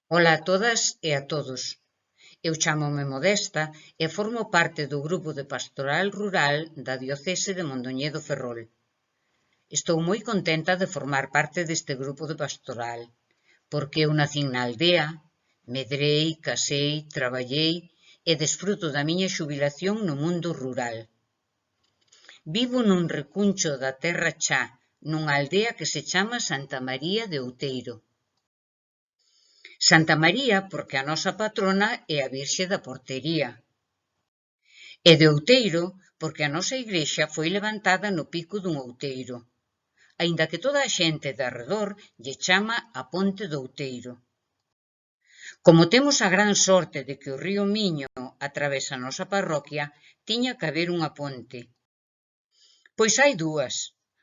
Ola a todas e a todos. Eu chámome Modesta e formo parte do Grupo de Pastoral Rural da Diocese de Mondoñedo Ferrol. Estou moi contenta de formar parte deste grupo de pastoral, porque eu nacín na aldea, medrei, casei, traballei e desfruto da miña xubilación no mundo rural. Vivo nun recuncho da Terra Chá, nunha aldea que se chama Santa María de Outeiro. Santa María porque a nosa patrona é a Virxe da Portería. E de Outeiro porque a nosa igrexa foi levantada no pico dun outeiro, aínda que toda a xente de arredor lle chama a Ponte do Outeiro. Como temos a gran sorte de que o río Miño atravesa a nosa parroquia, tiña que haber unha ponte. Pois hai dúas,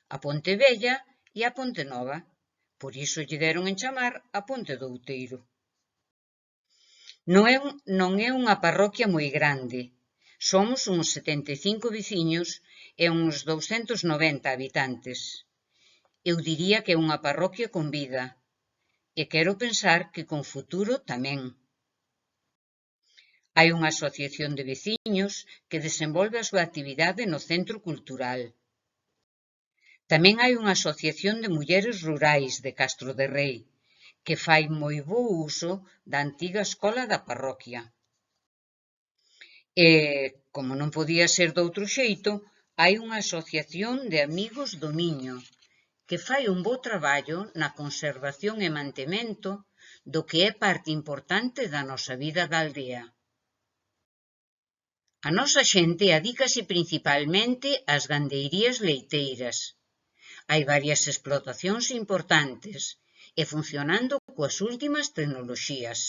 a Ponte Vella e a Ponte Nova, por iso lle deron en chamar a Ponte do Outeiro. Non é unha parroquia moi grande, somos uns 75 veciños e uns 290 habitantes. Eu diría que é unha parroquia con vida, e quero pensar que con futuro tamén. Hai unha asociación de veciños que desenvolve a súa actividade no centro cultural. Tamén hai unha asociación de mulleres rurais de Castro de Rei, que fai moi bo uso da antiga escola da parroquia. E, como non podía ser doutro xeito, hai unha asociación de amigos do Miño, que fai un bo traballo na conservación e mantemento do que é parte importante da nosa vida da aldea. A nosa xente adícase principalmente ás gandeirías leiteiras. Hai varias explotacións importantes e funcionando coas últimas tecnoloxías.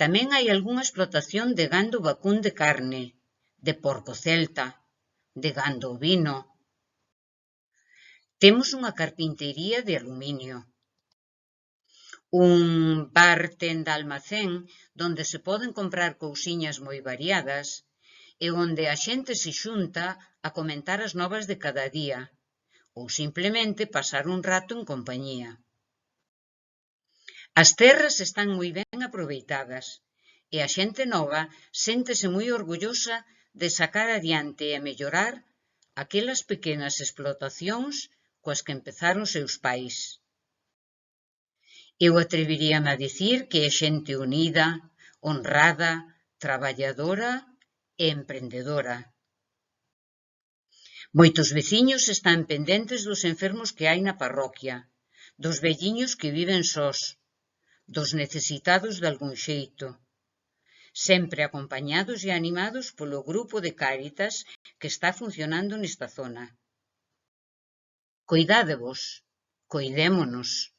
Tamén hai algunha explotación de gando vacún de carne, de porco celta, de gando ovino. Temos unha carpintería de aluminio, un bar tenda almacén donde se poden comprar cousiñas moi variadas e onde a xente se xunta a comentar as novas de cada día ou simplemente pasar un rato en compañía. As terras están moi ben aproveitadas e a xente nova séntese moi orgullosa de sacar adiante e mellorar aquelas pequenas explotacións coas que empezaron seus pais. Eu atreveríame a dicir que é xente unida, honrada, traballadora e emprendedora. Moitos veciños están pendentes dos enfermos que hai na parroquia, dos velliños que viven sós, dos necesitados dalgún xeito, sempre acompañados e animados polo grupo de Cáritas que está funcionando nesta zona. Coidádevos, coidémonos.